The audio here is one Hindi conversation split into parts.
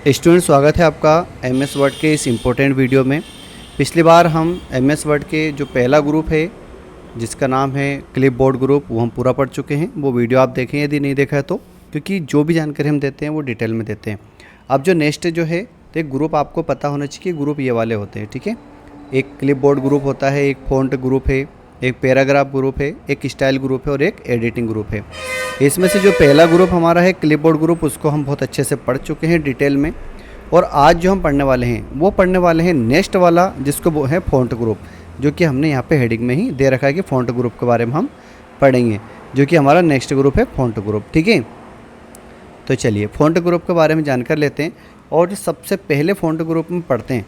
स्टूडेंट, स्वागत है आपका एमएस वर्ड के इस इम्पोर्टेंट वीडियो में। पिछली बार हम एमएस वर्ड के जो पहला ग्रुप है जिसका नाम है क्लिपबोर्ड ग्रुप, वो हम पूरा पढ़ चुके हैं। वो वीडियो आप देखें यदि नहीं देखा है तो, क्योंकि जो भी जानकारी हम देते हैं वो डिटेल में देते हैं। अब जो नेक्स्ट जो है तो एक ग्रुप आपको पता होना चाहिए कि ग्रुप ये वाले होते हैं, ठीक है। एक क्लिपबोर्ड ग्रुप होता है, एक फ़ॉन्ट ग्रुप है, एक पैराग्राफ ग्रुप है, एक स्टाइल ग्रुप है और एक एडिटिंग ग्रुप है। इसमें से जो पहला ग्रुप हमारा है क्लिपबोर्ड ग्रुप, उसको हम बहुत अच्छे से पढ़ चुके हैं डिटेल में। और आज जो हम पढ़ने वाले हैं वो पढ़ने वाले हैं नेक्स्ट वाला, जिसको वो है फ़ॉन्ट ग्रुप, जो कि हमने यहाँ पे हेडिंग में ही दे रखा है कि फ़ॉन्ट ग्रुप के बारे में हम पढ़ेंगे, जो कि हमारा नेक्स्ट ग्रुप है फ़ॉन्ट ग्रुप, ठीक है। तो चलिए फ़ॉन्ट ग्रुप के बारे में जानकर लेते हैं। और जो सबसे पहले फ़ॉन्ट ग्रुप में पढ़ते हैं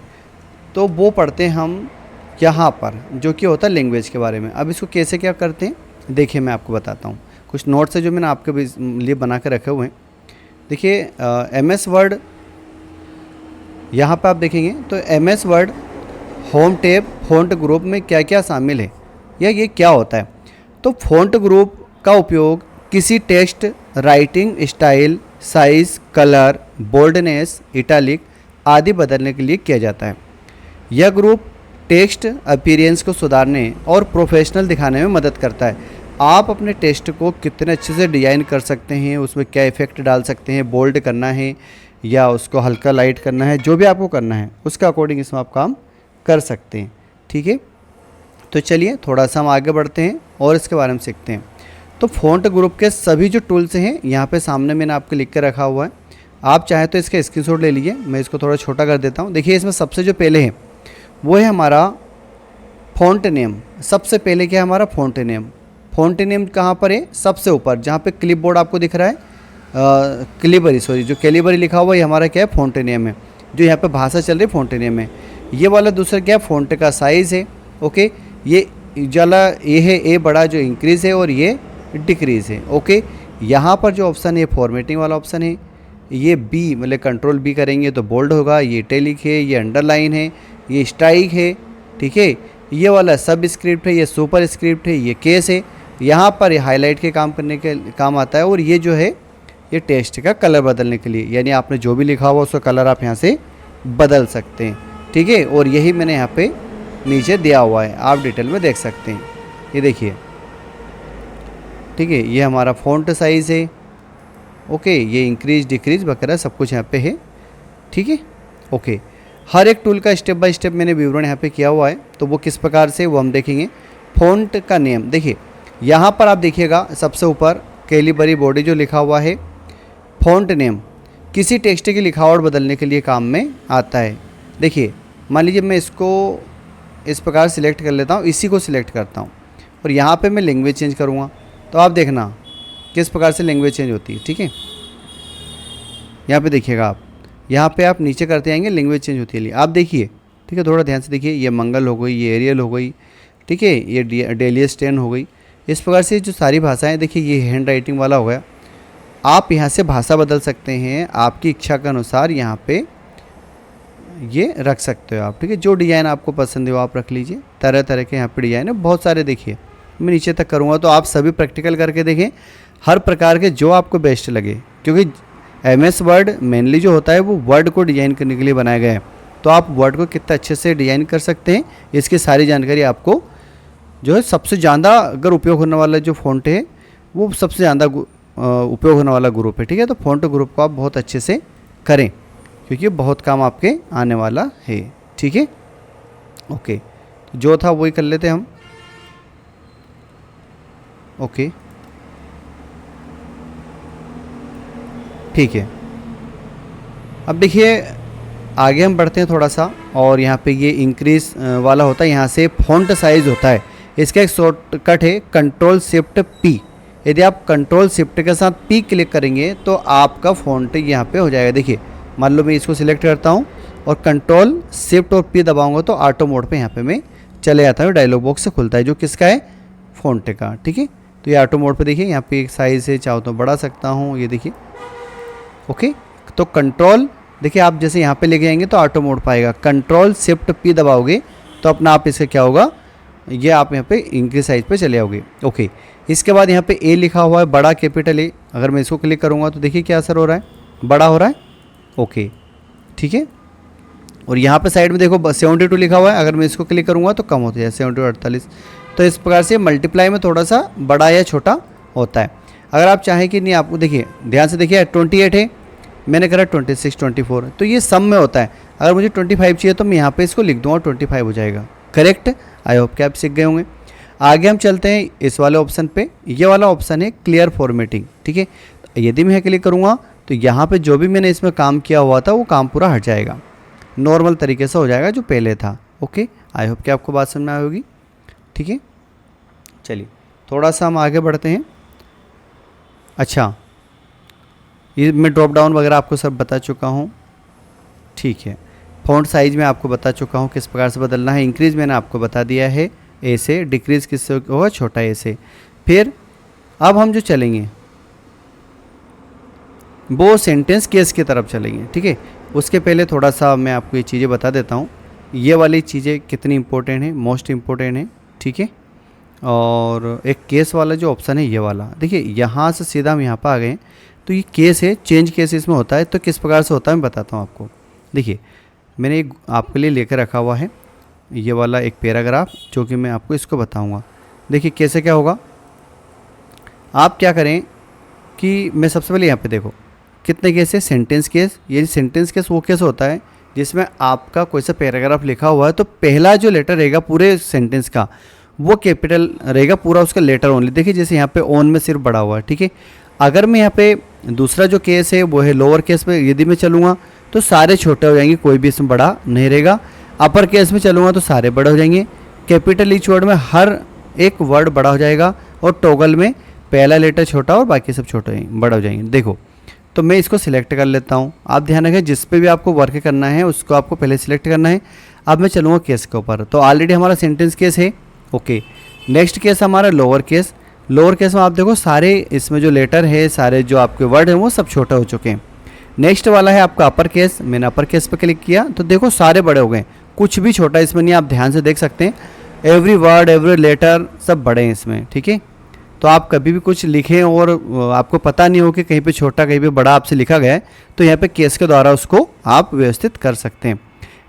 तो वो पढ़ते हैं हम यहाँ पर, जो कि होता है लैंग्वेज के बारे में। अब इसको कैसे क्या करते हैं देखिए, मैं आपको बताता हूँ। कुछ नोट्स है जो मैंने आपके लिए बना के रखे हुए हैं। देखिए एमएस वर्ड, यहाँ पे आप देखेंगे तो MS word home tab font group में क्या क्या शामिल है या ये क्या होता है। तो फ़ॉन्ट ग्रुप का उपयोग किसी text, writing style, size, colour, boldness, italic आदि बदलने के लिए किया जाता है। यह ग्रुप टेक्स्ट अपीयरेंस को सुधारने और प्रोफेशनल दिखाने में मदद करता है। आप अपने टेक्स्ट को कितने अच्छे से डिज़ाइन कर सकते हैं, उसमें क्या इफ़ेक्ट डाल सकते हैं, बोल्ड करना है या उसको हल्का लाइट करना है, जो भी आपको करना है उसका अकॉर्डिंग इसमें आप काम कर सकते हैं, ठीक है। तो चलिए थोड़ा सा हम आगे बढ़ते हैं और इसके बारे में सीखते हैं। तो फ़ॉन्ट ग्रुप के सभी जो टूल्स हैं यहाँ पे सामने मैंने आपको लिख कर रखा हुआ है। आप चाहें तो इसका स्क्रीनशॉट ले लीजिए, मैं इसको थोड़ा छोटा कर देता हूँ। देखिए इसमें सबसे जो पहले है वो है हमारा फ़ॉन्ट नेम। सबसे पहले क्या है हमारा फ़ॉन्ट नेम। फ़ॉन्ट नेम कहाँ पर है? सबसे ऊपर जहाँ पे क्लिपबोर्ड आपको दिख रहा है, जो कैलिबरी लिखा हुआ है, ये हमारा क्या है फ़ॉन्ट नेम है। जो यहाँ पे भाषा चल रही है फ़ॉन्ट नेम है। ये वाला दूसरा क्या है, फ़ॉन्ट का साइज़ है, ओके। ये वाला ये है ए बड़ा जो इंक्रीज़ है और ये डिक्रीज़ है, ओके। यहाँ पर जो ऑप्शन है फॉर्मेटिंग वाला ऑप्शन है। ये बी मतलब कंट्रोल बी करेंगे तो बोल्ड होगा। ये इटैलिक है, ये अंडरलाइन है, ये स्ट्राइक है, ठीक है। ये वाला सब स्क्रिप्ट है, ये सुपर स्क्रिप्ट है, ये केस है। यहाँ पर ये हाईलाइट के काम करने के काम आता है। और ये जो है ये टेक्स्ट का कलर बदलने के लिए, यानी आपने जो भी लिखा हुआ उसका कलर आप यहाँ से बदल सकते हैं, ठीक है। और यही मैंने यहाँ पे नीचे दिया हुआ है, आप डिटेल में देख सकते हैं। ये देखिए, ठीक है। ये हमारा फ़ॉन्ट साइज़ है, ओके। ये इंक्रीज डिक्रीज वगैरह सब कुछ यहाँ पे है, ठीक है, ओके। हर एक टूल का स्टेप बाय स्टेप मैंने विवरण यहाँ पे किया हुआ है, तो वो किस प्रकार से वो हम देखेंगे। फ़ॉन्ट का नेम देखिए, यहाँ पर आप देखिएगा सबसे ऊपर कैलिबरी बॉडी जो लिखा हुआ है। फ़ॉन्ट नेम किसी टेक्स्ट की लिखावट बदलने के लिए काम में आता है। देखिए मान लीजिए मैं इसको इस प्रकार सिलेक्ट कर लेता हूँ, इसी को सिलेक्ट करता हूँ और यहाँ पे मैं लैंग्वेज चेंज करूँगा, तो आप देखना किस प्रकार से लैंग्वेज चेंज होती है, ठीक है। यहाँ पे देखिएगा आप, यहाँ पे आप नीचे करते आएंगे लैंग्वेज चेंज होती है। आप देखिए, ठीक है, थोड़ा ध्यान से देखिए। ये मंगल हो गई, ये एरियल हो गई, ठीक है, ये डेलियस 10 हो गई। इस प्रकार से जो सारी भाषाएं, देखिए ये हैंड राइटिंग वाला हो गया। आप यहाँ से भाषा बदल सकते हैं आपकी इच्छा के अनुसार, यहाँ पे ये रख सकते हो आप, ठीक है। जो डिज़ाइन आपको पसंद हो आप रख लीजिए। तरह तरह के यहाँ पे डिज़ाइन है बहुत सारे। देखिए मैं नीचे तक करूँगा तो आप सभी प्रैक्टिकल करके देखें, हर प्रकार के जो आपको बेस्ट लगे, क्योंकि एमएस वर्ड मेनली जो होता है वो वर्ड को डिज़ाइन करने के लिए बनाया गया है। तो आप वर्ड को कितना अच्छे से डिज़ाइन कर सकते हैं, इसकी सारी जानकारी आपको जो है सबसे ज़्यादा अगर उपयोग होने वाला जो फ़ॉन्ट है वो सबसे ज़्यादा उपयोग होने वाला ग्रुप है, ठीक है। तो फ़ॉन्ट ग्रुप को आप बहुत अच्छे से करें, क्योंकि बहुत काम आपके आने वाला है, ठीक है, ओके। तो जो था वही कर लेते हम, ओके, ठीक है। अब देखिए आगे हम बढ़ते हैं थोड़ा सा, और यहाँ पे ये इंक्रीज वाला होता है, यहाँ से फ़ॉन्ट साइज़ होता है। इसका एक शॉर्टकट है कंट्रोल शिफ्ट पी। यदि आप कंट्रोल शिफ्ट के साथ पी क्लिक करेंगे तो आपका फ़ॉन्ट यहाँ पे हो जाएगा। देखिए मान लो मैं इसको सिलेक्ट करता हूँ और कंट्रोल शिफ्ट और पी दबाऊंगा तो ऑटो मोड पे यहाँ पे मैं चले जाता हूँ। डायलॉग बॉक्स से खुलता है जो किसका है, फ़ॉन्ट का, ठीक है। तो ये ऑटो मोड पे देखिए, यहाँ पे एक साइज़ है, चाहो तो बढ़ा सकता हूँ, ये देखिए, ओके। तो कंट्रोल देखिए आप जैसे यहाँ पे लेके जाएंगे तो ऑटो मोड पाएगा। कंट्रोल शिफ्ट पी दबाओगे तो अपना आप इसका क्या होगा, ये आप यहाँ पे इंक्रीज साइज पे चले आओगे, ओके। इसके बाद यहाँ पे ए लिखा हुआ है, बड़ा कैपिटल ए। अगर मैं इसको क्लिक करूँगा तो देखिए क्या असर हो रहा है, बड़ा हो रहा है, ओके। ठीक है। और यहाँ पे साइड में देखो 72 लिखा हुआ है, अगर मैं इसको क्लिक करूँगा तो कम होता है 72 48। तो इस प्रकार से मल्टीप्लाई में थोड़ा सा बड़ा या छोटा होता है। अगर आप चाहें कि नहीं, आपको देखिए ध्यान से देखिए 28 है, मैंने करा 26 24, तो ये सम में होता है। अगर मुझे 25 चाहिए तो मैं यहाँ पे इसको लिख दूँगा, 25 हो जाएगा। करेक्ट। आई होप कि आप सीख गए होंगे। आगे हम चलते हैं इस वाले ऑप्शन पे। ये वाला ऑप्शन है क्लियर फॉर्मेटिंग, ठीक है। यदि मैं क्लिक करूँगा तो यहाँ पे जो भी मैंने इसमें काम किया हुआ था वो काम पूरा हट जाएगा, नॉर्मल तरीके से हो जाएगा जो पहले था। ओके, आई होप कि आपको बात समझ में आई होगी, ठीक है। चलिए थोड़ा सा हम आगे बढ़ते हैं। अच्छा, ये मैं ड्रॉप डाउन वगैरह आपको सब बता चुका हूँ, ठीक है। फ़ॉन्ट साइज़ में आपको बता चुका हूँ किस प्रकार से बदलना है। इंक्रीज़ मैंने आपको बता दिया है ए से, डिक्रीज़ किससे होगा, छोटा ए से। फिर अब हम जो चलेंगे वो सेंटेंस केस की तरफ चलेंगे, ठीक है। उसके पहले थोड़ा सा मैं आपको ये चीज़ें बता देता हूँ, ये वाली चीज़ें कितनी इंपॉर्टेंट है, मोस्ट इम्पोर्टेंट है, ठीक है। और एक केस वाला जो ऑप्शन है ये वाला, देखिए यहाँ से सीधा हम यहाँ पर आ गए। तो ये केस है, चेंज केस इसमें होता है। तो किस प्रकार से होता है मैं बताता हूँ आपको। देखिए मैंने एक आपके लिए लेकर रखा हुआ है ये वाला एक पैराग्राफ, जो कि मैं आपको इसको बताऊँगा। देखिए कैसे क्या होगा। आप क्या करें कि मैं सबसे पहले यहाँ पे देखो कितने केस है, सेंटेंस केस। ये सेंटेंस केस वो केस होता है जिसमें आपका कोई सा पैराग्राफ लिखा हुआ है तो पहला जो लेटर रहेगा पूरे सेंटेंस का वो कैपिटल रहेगा, पूरा उसका लेटर ओनली। देखिए जैसे यहाँ पे ऑन में सिर्फ बड़ा हुआ है, ठीक है। अगर मैं यहाँ पे दूसरा जो केस है वो है लोअर केस में, यदि मैं चलूँगा तो सारे छोटे हो जाएंगे, कोई भी इसमें बड़ा नहीं रहेगा। अपर केस में चलूँगा तो सारे बड़े हो जाएंगे। कैपिटल ईच वर्ड में हर एक वर्ड बड़ा हो जाएगा। और टॉगल में पहला लेटर छोटा और बाकी सब छोटे बड़ा हो जाएंगे। देखो तो मैं इसको सिलेक्ट कर लेता हूँ। आप ध्यान रखें जिस पे भी आपको वर्क करना है उसको आपको पहले सिलेक्ट करना है। अब मैं चलूँगा केस के ऊपर, तो ऑलरेडी हमारा सेंटेंस केस है, ओके। नेक्स्ट केस हमारा लोअर केस। लोअर केस में आप देखो सारे इसमें जो लेटर है, सारे जो आपके वर्ड हैं वो सब छोटे हो चुके हैं। नेक्स्ट वाला है आपका अपर केस। मैंने अपर केस पे क्लिक किया तो देखो सारे बड़े हो गए, कुछ भी छोटा इसमें नहीं। आप ध्यान से देख सकते हैं एवरी वर्ड एवरी लेटर सब बड़े हैं इसमें, ठीक है। तो आप कभी भी कुछ लिखें और आपको पता नहीं हो कि कहीं पे छोटा कहीं पे बड़ा आपसे लिखा गया है तो यहाँ पे केस के द्वारा उसको आप व्यवस्थित कर सकते हैं।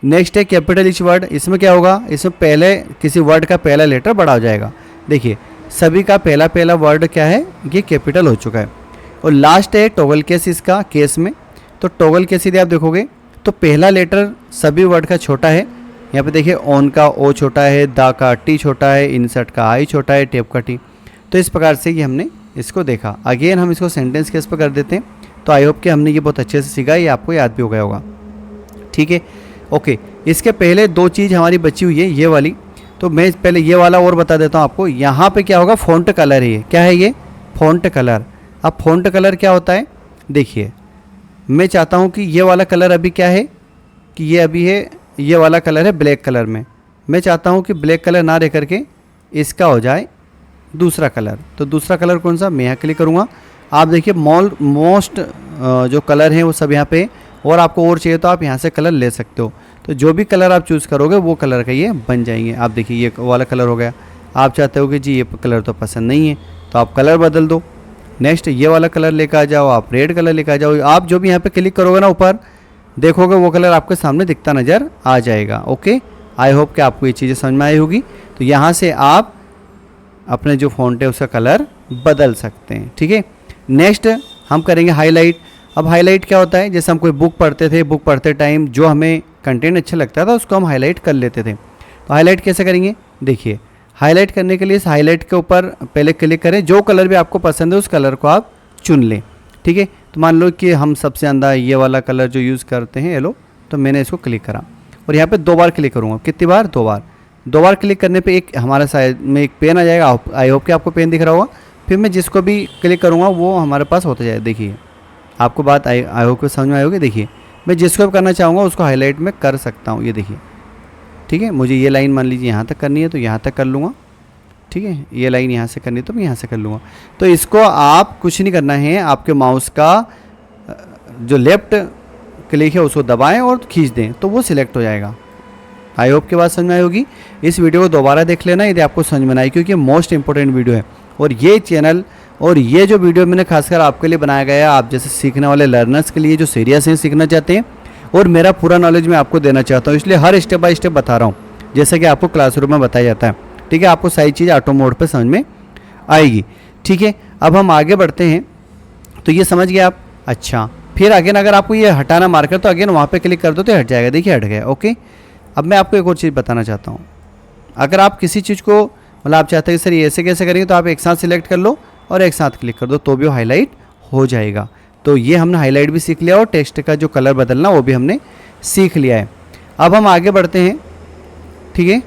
नेक्स्ट है कैपिटल ईच वर्ड। इसमें क्या होगा, इसमें पहले किसी वर्ड का पहला लेटर बड़ा हो जाएगा। देखिए सभी का पहला पहला वर्ड क्या है, ये कैपिटल हो चुका है। और लास्ट है टॉगल केस। इसका केस में तो टॉगल केस यदि आप देखोगे तो पहला लेटर सभी वर्ड का छोटा है। यहाँ पे देखिए ऑन का ओ छोटा है, दा का टी छोटा है, इंसर्ट का आई छोटा है, टेप का टी। तो इस प्रकार से ये हमने इसको देखा। अगेन हम इसको सेंटेंस केस पर कर देते हैं। तो आई होप कि हमने ये बहुत अच्छे से सीखा, ये आपको याद भी हो गया होगा, ठीक है। ओके, इसके पहले दो चीज़ हमारी बची हुई है ये वाली, तो मैं पहले ये वाला और बता देता हूँ आपको। यहाँ पे क्या होगा, फ़ॉन्ट कलर है। ये क्या है, ये फ़ॉन्ट कलर। अब फ़ॉन्ट कलर क्या होता है, देखिए मैं चाहता हूँ कि ये वाला कलर अभी क्या है कि ये अभी है, ये वाला कलर है ब्लैक कलर में। मैं चाहता हूँ कि ब्लैक कलर ना रह करके इसका हो जाए दूसरा कलर। तो दूसरा कलर कौन सा, मैं यहाँ क्लिक करूँगा। आप देखिए मोस्ट जो कलर हैं वो सब यहाँ पे, और आपको और चाहिए तो आप यहाँ से कलर ले सकते हो। तो जो भी कलर आप चूज़ करोगे वो कलर का ये बन जाएंगे। आप देखिए ये वाला कलर हो गया। आप चाहते हो कि जी ये कलर तो पसंद नहीं है तो आप कलर बदल दो। नेक्स्ट ये वाला कलर लेकर आ जाओ, आप रेड कलर लेकर आ जाओ। आप जो भी यहाँ पे क्लिक करोगे ना ऊपर देखोगे वो कलर आपके सामने दिखता नज़र आ जाएगा। ओके, आई होप कि आपको ये चीज़ें समझ में आई होगी। तो यहाँ से आप अपने जो फ़ॉन्ट है उसका कलर बदल सकते हैं, ठीक है। नेक्स्ट हम करेंगे हाईलाइट। अब हाईलाइट क्या होता है, जैसे हम कोई बुक पढ़ते थे, बुक पढ़ते टाइम जो हमें कंटेंट अच्छा लगता था उसको हम हाईलाइट कर लेते थे। तो हाईलाइट कैसे करेंगे, देखिए हाईलाइट करने के लिए इस हाईलाइट के ऊपर पहले क्लिक करें। जो कलर भी आपको पसंद है उस कलर को आप चुन लें, ठीक है। तो मान लो कि हम सबसे ज़्यादा ये वाला कलर जो यूज़ करते हैं येलो, तो मैंने इसको क्लिक करा और यहाँ पे 2 बार क्लिक करूँगा। कितनी बार, 2 बार। 2 बार क्लिक करने पे एक हमारे साइड में एक पेन आ जाएगा। आई होप कि आपको पेन दिख रहा होगा। फिर मैं जिसको भी क्लिक करूँगा वो हमारे पास होता जाए। देखिए आपको बात आई होप कि समझ में आई होगी। देखिए मैं जिसको भी करना चाहूँगा उसको हाईलाइट में कर सकता हूँ, ये देखिए, ठीक है। मुझे ये लाइन मान लीजिए यहाँ तक करनी है तो यहाँ तक कर लूँगा, ठीक है। ये लाइन यहाँ से करनी है तो मैं यहाँ से कर लूँगा। तो इसको आप कुछ नहीं करना है, आपके माउस का जो लेफ्ट क्लिक है उसको दबाएं और खींच दें तो वो सिलेक्ट हो जाएगा। आई होप की बात समझ में आई होगी। इस वीडियो को दोबारा देख लेना यदि आपको समझ में आई, क्योंकि मोस्ट इंपॉर्टेंट वीडियो है। और ये चैनल और ये जो वीडियो मैंने खासकर आपके लिए बनाया गया है, आप जैसे सीखने वाले लर्नर्स के लिए जो सीरियस हैं, सीखना चाहते हैं, और मेरा पूरा नॉलेज मैं आपको देना चाहता हूँ, इसलिए हर स्टेप बाय स्टेप बता रहा हूँ, जैसे कि आपको क्लासरूम में बताया जाता है। ठीक है, आपको सारी चीज़ ऑटो मोड पे समझ में आएगी। ठीक है, अब हम आगे बढ़ते हैं। तो ये समझ गए आप। अच्छा, फिर अगेन अगर आपको ये हटाना मार्कर तो अगेन वहाँ पे क्लिक कर दो तो हट जाएगा। देखिए हट गया। ओके, अब मैं आपको एक और चीज़ बताना चाहता हूँ। अगर आप किसी चीज़ को मतलब आप चाहते हैं कि सर ये ऐसे कैसे करेंगे, तो आप एक साथ सिलेक्ट कर लो और एक साथ क्लिक कर दो तो भी वो हाईलाइट हो जाएगा। तो ये हमने हाईलाइट भी सीख लिया और टेक्स्ट का जो कलर बदलना वो भी हमने सीख लिया है। अब हम आगे बढ़ते हैं। ठीक है,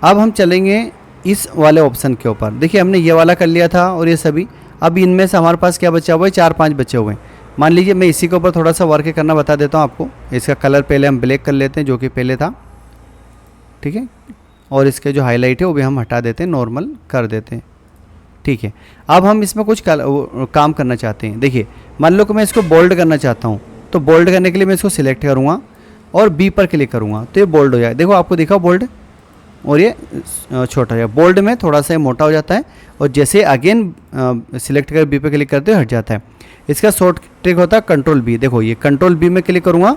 अब हम चलेंगे इस वाले ऑप्शन के ऊपर। देखिए हमने ये वाला कर लिया था और ये सभी। अब इनमें से हमारे पास क्या बचा हुआ है, 4-5 बचे हुए हैं। मान लीजिए मैं इसी के ऊपर थोड़ा सा वर्क करना बता देता हूँ आपको। इसका कलर पहले हम ब्लैक कर लेते हैं जो कि पहले था। ठीक है, और इसके जो हाईलाइट है वो भी हम हटा देते हैं, नॉर्मल कर देते हैं। ठीक है, अब हम इसमें कुछ काम करना चाहते हैं। देखिए मान लो कि मैं इसको बोल्ड करना चाहता हूँ, तो बोल्ड करने के लिए मैं इसको सिलेक्ट करूँगा और बी पर क्लिक करूँगा तो ये बोल्ड हो जाए। देखो आपको दिखा बोल्ड, और ये छोटा हो जाए। बोल्ड में थोड़ा सा मोटा हो जाता है और जैसे अगेन सिलेक्ट कर बी पे क्लिक करते हो हट जाता है। इसका शॉर्ट ट्रिक होता है कंट्रोल बी। देखो ये कंट्रोल बी में क्लिक करूँगा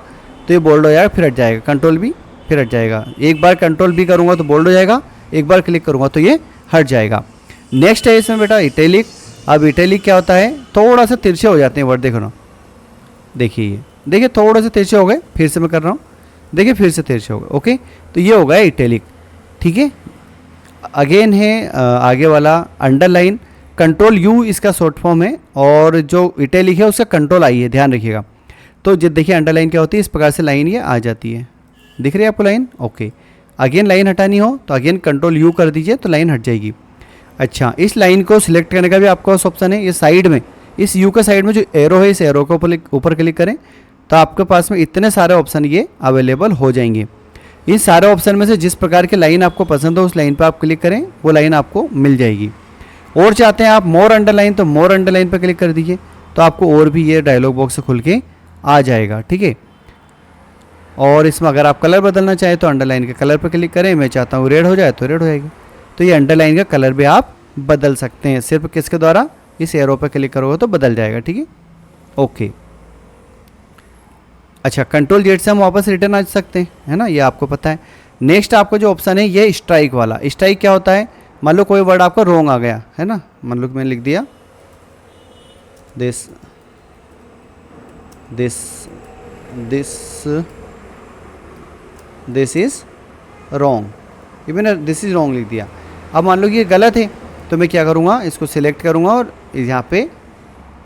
तो ये बोल्ड हो जाएगा, फिर हट जाएगा। कंट्रोल बी फिर हट जाएगा। एक बार कंट्रोल बी करूँगा तो बोल्ड हो जाएगा, एक बार क्लिक करूँगा तो ये हट जाएगा। नेक्स्ट है इसमें बेटा इटैलिक। अब इटैलिक क्या होता है, थोड़ा सा तिरछे हो जाते हैं वर्ड। देखो ना, देखिए ये देखिए थोड़े से तिरछे हो गए। फिर से मैं कर रहा हूँ, देखिए फिर से तिरछे हो गए। ओके, तो ये हो गया इटैलिक। ठीक है, अगेन है आगे वाला अंडरलाइन। कंट्रोल यू इसका शॉर्ट फॉर्म है और जो इटैलिक है उसका कंट्रोल आई है, ध्यान रखिएगा। तो जब देखिए अंडरलाइन क्या होती है, इस प्रकार से लाइन ये आ जाती है। दिख रही है आपको लाइन। ओके, अगेन लाइन हटानी हो तो अगेन कंट्रोल यू कर दीजिए तो लाइन हट जाएगी। अच्छा, इस लाइन को सिलेक्ट करने का भी आपके पास ऑप्शन है। ये साइड में, इस यू के साइड में जो एरो है, इस एरो के ऊपर क्लिक करें तो आपके पास में इतने सारे ऑप्शन ये अवेलेबल हो जाएंगे। इन सारे ऑप्शन में से जिस प्रकार की लाइन आपको पसंद हो उस लाइन पर आप क्लिक करें, वो लाइन आपको मिल जाएगी। और चाहते हैं आप मोर अंडरलाइन, तो मोर अंडरलाइन पर क्लिक कर दीजिए तो आपको और भी ये डायलॉग बॉक्स खुल के आ जाएगा। ठीक है, और इसमें अगर आप कलर बदलना चाहें तो अंडरलाइन के कलर पर क्लिक करें। मैं चाहता हूँ रेड हो जाए तो रेड हो जाएगी। तो ये अंडरलाइन का कलर भी आप बदल सकते हैं, सिर्फ किसके द्वारा, इस एरो पर क्लिक करोगे तो बदल जाएगा। ठीक है, ओके। अच्छा, कंट्रोल जेड से हम वापस रिटर्न आ सकते हैं, है ना, ये आपको पता है। नेक्स्ट आपको जो ऑप्शन है ये स्ट्राइक वाला। स्ट्राइक क्या होता है, मान लो कोई वर्ड आपका रॉन्ग आ गया है ना, मान लो मैंने लिख दिया this this this this is wrong, ये मैंने दिस इज़ रॉन्ग लिख दिया। अब मान लो कि ये गलत है तो मैं क्या करूँगा, इसको सिलेक्ट करूँगा और यहाँ पे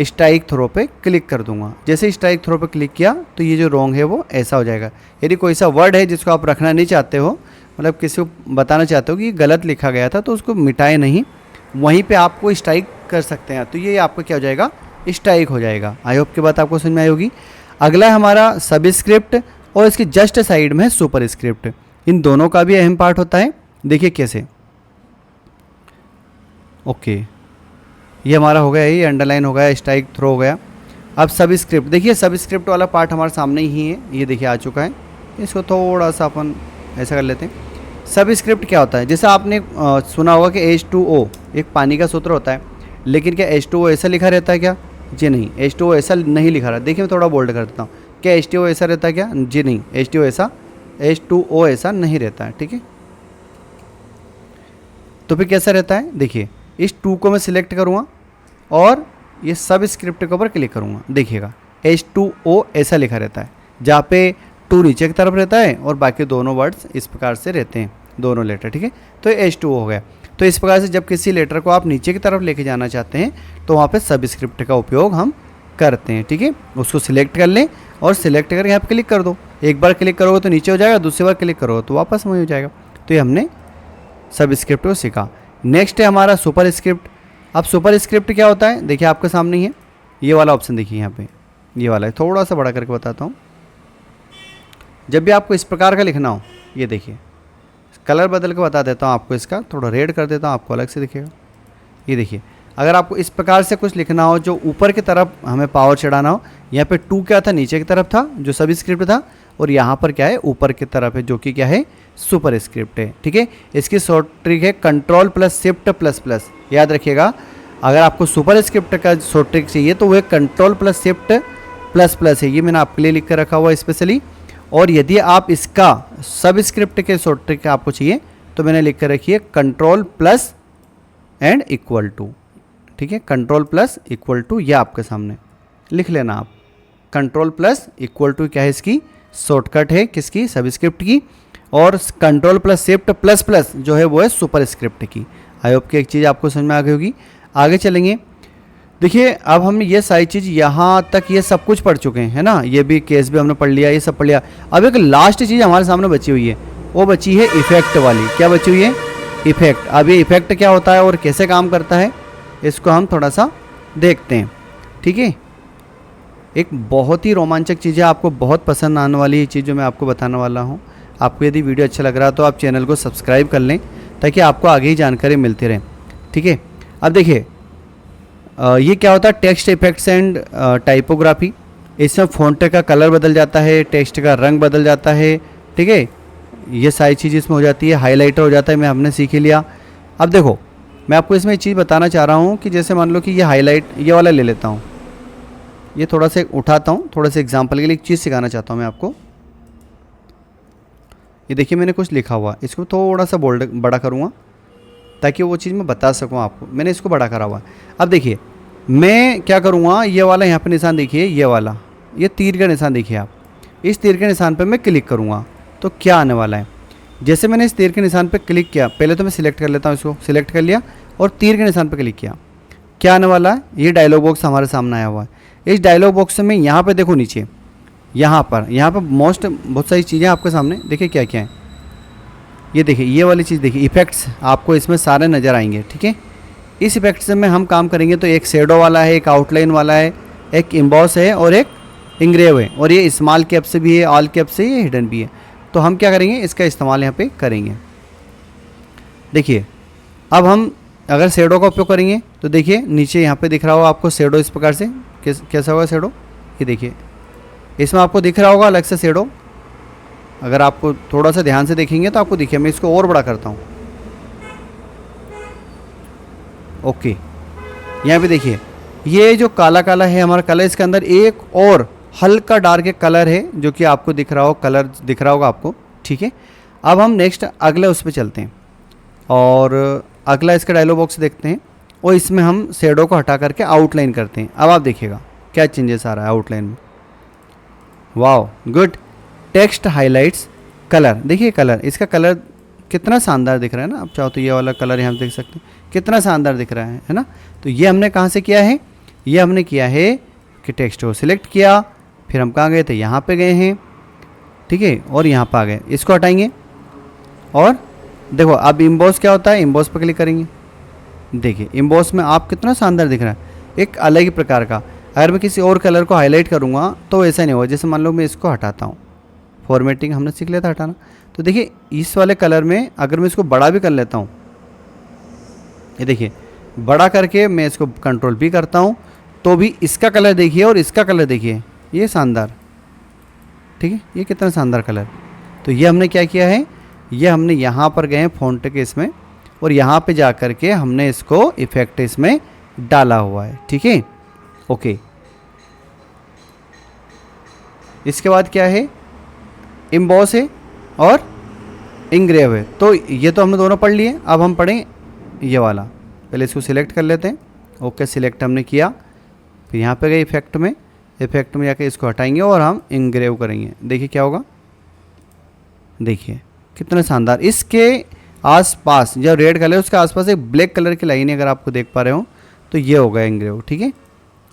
स्ट्राइक थ्रो पे क्लिक कर दूंगा। जैसे स्ट्राइक थ्रो पे क्लिक किया तो ये जो रॉन्ग है वो ऐसा हो जाएगा। यदि कोई सा वर्ड है जिसको आप रखना नहीं चाहते हो, मतलब किसी को बताना चाहते हो कि गलत लिखा गया था, तो उसको मिटाए नहीं, वहीं पे आपको स्ट्राइक कर सकते हैं। तो ये आपका क्या हो जाएगा, स्ट्राइक हो जाएगा। आई होप की बात आपको समझ में आई होगी। अगला है हमारा सब स्क्रिप्ट और इसके जस्ट साइड में है सुपर स्क्रिप्ट। इन दोनों का भी अहम पार्ट होता है। देखिए कैसे। ओके, ये हमारा हो गया, ये अंडरलाइन हो गया, स्ट्राइक थ्रो हो गया। अब सब स्क्रिप्ट, देखिए सब स्क्रिप्ट वाला पार्ट हमारे सामने ही है, ये देखिए आ चुका है। इसको थोड़ा सा अपन ऐसा कर लेते हैं। सब स्क्रिप्ट क्या होता है, जैसे आपने सुना होगा कि H2O एक पानी का सूत्र होता है, लेकिन क्या H2O ऐसा लिखा रहता है क्या? जी नहीं, H2O ऐसा नहीं लिखा रहा। देखिए मैं थोड़ा बोल्ड कर देता हूँ। क्या H2O ऐसा रहता है क्या? जी नहीं, H2O ऐसा नहीं रहता है। ठीक है, तो फिर कैसा रहता है, देखिए इस 2 को मैं सिलेक्ट करूँगा और ये सब स्क्रिप्ट के ऊपर क्लिक करूँगा। देखिएगा H2O ऐसा लिखा रहता है, जहाँ पे 2 नीचे की तरफ रहता है और बाकी दोनों वर्ड्स इस प्रकार से रहते हैं, दोनों लेटर। ठीक है, तो ये H2O हो गया। तो इस प्रकार से जब किसी लेटर को आप नीचे की तरफ लेके जाना चाहते हैं तो वहाँ पे सब स्क्रिप्ट का उपयोग हम करते हैं। ठीक है, उसको सिलेक्ट कर लें और सिलेक्ट करके यहाँ पे क्लिक कर दो। एक बार क्लिक करोगे तो नीचे हो जाएगा, दूसरी बार क्लिक करोगे तो वापस वहीं हो जाएगा। तो ये हमने सब स्क्रिप्ट को सीखा। नेक्स्ट है हमारा सुपर स्क्रिप्ट। अब सुपर स्क्रिप्ट क्या होता है, देखिए आपके सामने ही है, ये वाला ऑप्शन देखिए यहाँ पे, ये वाला है। थोड़ा सा बड़ा करके बताता हूँ। जब भी आपको इस प्रकार का लिखना हो, ये देखिए कलर बदल के बता देता हूँ आपको, इसका थोड़ा रेड कर देता हूँ, आपको अलग से दिखेगा। ये देखिए, अगर आपको इस प्रकार से कुछ लिखना हो जो ऊपर की तरफ हमें पावर चढ़ाना हो, यहाँ पे 2 क्या था, नीचे की तरफ था जो सब स्क्रिप्ट था, और यहाँ पर क्या है, ऊपर की तरफ है जो कि क्या है, सुपर स्क्रिप्ट है। ठीक है, इसकी शॉर्ट ट्रिक है control plus shift plus plus. याद रखिएगा, अगर आपको सुपर स्क्रिप्ट का शॉर्ट ट्रिक चाहिए तो वो है control plus shift plus plus है, ये मैंने आपके लिए लिख कर रखा हुआ है स्पेशली। और यदि आप इसका सब स्क्रिप्ट के शॉर्ट ट्रिक आपको चाहिए तो मैंने लिख कर रखी है control plus and equal to. ठीक है, कंट्रोल प्लस इक्वल टू, यह आपके सामने लिख लेना आप। कंट्रोल प्लस इक्वल टू क्या है, इसकी शॉर्टकट है, किसकी, सब स्क्रिप्ट की। और control plus shift plus plus जो है वो है सुपर स्क्रिप्ट की। आई होप कि एक चीज़ आपको समझ में आ गई होगी। आगे चलेंगे। देखिए अब हम ये सारी चीज़ यहाँ तक ये सब कुछ पढ़ चुके हैं, है ना, ये भी केस भी हमने पढ़ लिया, ये सब पढ़ लिया। अब एक लास्ट चीज़ हमारे सामने बची हुई है, वो बची है इफेक्ट वाली। क्या बची हुई है, इफेक्ट। अब ये इफेक्ट क्या होता है और कैसे काम करता है, इसको हम थोड़ा सा देखते हैं। ठीक है, एक बहुत ही रोमांचक चीज़ है, आपको बहुत पसंद आने वाली चीज़ जो मैं आपको बताने वाला हूँ। आपको यदि वीडियो अच्छा लग रहा है तो आप चैनल को सब्सक्राइब कर लें ताकि आपको आगे ही जानकारी मिलती रहे। ठीक है, अब देखिए ये क्या होता है, टेक्स्ट इफेक्ट्स एंड टाइपोग्राफी। इसमें फ़ॉन्ट का कलर बदल जाता है, टेक्स्ट का रंग बदल जाता है। ठीक है, ये सारी चीज़ इसमें हो जाती है, हाईलाइटर हो जाता है, मैं हमने सीख ही लिया। अब देखो मैं आपको इसमें एक चीज़ बताना चाह रहा हूँ कि जैसे मान लो कि ये हाईलाइट, ये वाला ले लेता हूँ, ये थोड़ा सा उठाता हूँ, थोड़ा सा एग्जाम्पल के लिए एक चीज़ सिखाना चाहता हूँ मैं आपको। ये देखिए मैंने कुछ लिखा हुआ, इसको थोड़ा सा बोल्ड बड़ा करूँगा ताकि वो चीज़ मैं बता सकूँ आपको। मैंने इसको बड़ा करा हुआ है। अब देखिए मैं क्या करूँगा, ये वाला यहाँ पे निशान देखिए, ये वाला, ये तीर का निशान देखिए आप, इस तीर के निशान पे मैं क्लिक करूँगा तो क्या आने वाला है। जैसे मैंने इस तीर के निशान पे क्लिक किया, पहले तो मैं सिलेक्ट कर लेता हूँ, इसको सिलेक्ट कर लिया और तीर के निशान पे क्लिक किया, क्या आने वाला है, ये डायलॉग बॉक्स हमारे सामने आया हुआ है। इस डायलॉग बॉक्स में यहाँ पे देखो नीचे, यहाँ पर बहुत सारी चीज़ें आपके सामने देखिए क्या क्या है। ये देखिए ये वाली चीज़ देखिए, इफेक्ट्स आपको इसमें सारे नज़र आएंगे। ठीक है, इस इफेक्ट्स में हम काम करेंगे तो एक शेडो वाला है, एक आउटलाइन वाला है, एक इम्बॉस है और एक इंग्रेव है। और ये स्मॉल कैप से भी है, ऑल कैप से, ये हिडन भी है। तो हम क्या करेंगे, इसका इस्तेमाल यहाँ पे करेंगे। देखिए अब हम अगर शेडो का उपयोग करेंगे तो देखिए नीचे यहाँ पे दिख रहा होगा आपको शेडो, इस प्रकार से कैसा होगा शेडो, ये देखिए इसमें आपको दिख रहा होगा अलग से शेडो। अगर आपको थोड़ा सा ध्यान से देखेंगे तो आपको दिखे, मैं इसको और बड़ा करता हूँ। ओके, यहाँ पे देखिए ये जो काला काला है हमारा कलर, इसके अंदर एक और हल्का डार्क एक कलर है जो कि आपको दिख रहा हो, कलर दिख रहा होगा आपको। ठीक है, अब हम नेक्स्ट अगले उस पर चलते हैं और अगला इसका डायलॉग बॉक्स देखते हैं और इसमें हम शेडो को हटा करके आउटलाइन करते हैं। अब आप देखिएगा क्या चेंजेस आ रहा है आउटलाइन में। Wow good, text highlights colour, देखिए कलर, इसका कलर कितना शानदार दिख रहा है ना। आप चाहो तो ये वाला कलर यहाँ देख सकते हैं, कितना शानदार दिख रहा है ना। तो ये हमने कहाँ से किया है, ये हमने किया है कि टेक्स्ट को सिलेक्ट किया, फिर हम कहाँ गए थे, यहाँ पे गए हैं। ठीक है, और यहाँ पर आ गए, इसको हटाएंगे और देखो अब इम्बॉस क्या होता है, इम्बॉस पर क्लिक करेंगे। देखिए इम्बॉस में आप कितना शानदार दिख रहा है, एक अलग ही प्रकार का। अगर मैं किसी और कलर को हाईलाइट करूँगा तो ऐसा नहीं होगा। जैसे मान लो मैं इसको हटाता हूँ, फॉर्मेटिंग हमने सीख लिया था हटाना। तो देखिए इस वाले कलर में अगर मैं इसको बड़ा भी कर लेता हूँ, ये देखिए बड़ा करके मैं इसको कंट्रोल भी करता हूँ तो भी इसका कलर देखिए और इसका कलर देखिए, ये शानदार। ठीक है, ये कितना शानदार कलर। तो ये हमने क्या किया है, ये हमने यहाँ पर गए हैं फ़ॉन्ट के इसमें और यहाँ पे जा कर के हमने इसको इफेक्ट इसमें डाला हुआ है। ठीक है, ओके। इसके बाद क्या है, इम्बॉस है और इंग्रेव है। तो ये तो हमने दोनों पढ़ लिए। अब हम पढ़ें ये वाला, पहले इसको सिलेक्ट कर लेते हैं। ओके, सिलेक्ट हमने किया, फिर यहाँ पे गए इफेक्ट में जाकर इसको हटाएंगे और हम इंग्रेव करेंगे। देखिए क्या होगा, देखिए कितना शानदार। इसके आसपास जो रेड कलर है उसके आसपास एक ब्लैक कलर की लाइन है, अगर आपको देख पा रहे हो तो ये होगा इंग्रेव। ठीक है,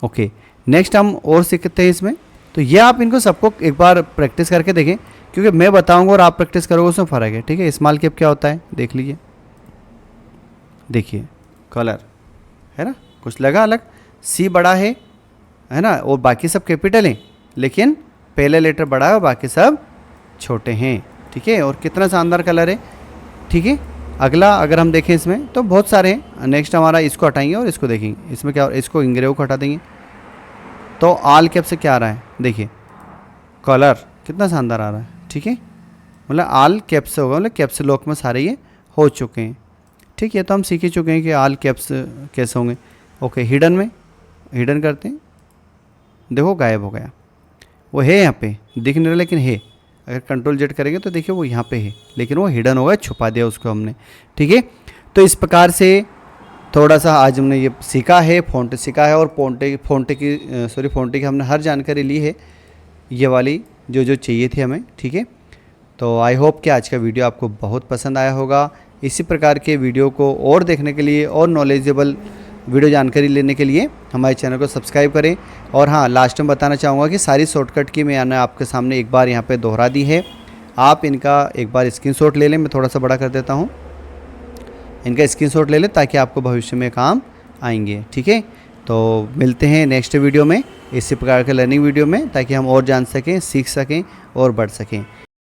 ओके। नेक्स्ट हम और सीखते हैं इसमें। तो ये आप इनको सबको एक बार प्रैक्टिस करके देखें, क्योंकि मैं बताऊंगा और आप प्रैक्टिस करोगे उसमें फ़र्क है। ठीक है, स्मॉल कैप क्या होता है देख लीजिए, देखिए कलर है ना, कुछ लगा अलग, सी बड़ा है ना, और बाकी सब कैपिटल हैं, लेकिन पहले लेटर बड़ा है और बाकी सब छोटे हैं। ठीक है, और कितना शानदार कलर है। ठीक है, अगला अगर हम देखें इसमें तो बहुत सारे हैं। नेक्स्ट हमारा इसको हटाएंगे और इसको देखेंगे, इसमें क्या, इसको इंग्रेव को हटा देंगे तो ऑल कैप से क्या आ रहा है, देखिए कलर कितना शानदार आ रहा है। ठीक है, मतलब ऑल कैप से होगा, मतलब कैप्स लॉक में सारे ये हो चुके हैं। ठीक है, तो हम सीख ही चुके हैं कि ऑल कैप्स कैसे होंगे। ओके, हिडन में हिडन करते हैं, देखो गायब हो गया। वो है यहाँ पे, दिख नहीं रहा लेकिन है। अगर कंट्रोल जेड करेंगे तो देखिए वो यहाँ पे है, लेकिन वो हिडन होगा, छुपा दिया उसको हमने। ठीक है, तो इस प्रकार से थोड़ा सा आज हमने ये सीखा है, फ़ॉन्ट सीखा है, और फ़ॉन्ट की हमने हर जानकारी ली है, ये वाली जो जो चाहिए थी हमें। ठीक है, तो आई होप कि आज का वीडियो आपको बहुत पसंद आया होगा। इसी प्रकार के वीडियो को और देखने के लिए और नॉलेजेबल वीडियो जानकारी लेने के लिए हमारे चैनल को सब्सक्राइब करें। और हाँ, लास्ट में बताना चाहूँगा कि सारी शॉर्टकट की मैंने आपके सामने एक बार यहाँ पे दोहरा दी है, आप इनका एक बार स्क्रीनशॉट ले लें। मैं थोड़ा सा बड़ा कर देता हूँ, इनका स्क्रीनशॉट ले लें ताकि आपको भविष्य में काम आएंगे। ठीक है, तो मिलते हैं नेक्स्ट वीडियो में इसी प्रकार के लर्निंग वीडियो में, ताकि हम और जान सकें, सीख सकें और बढ़ सकें।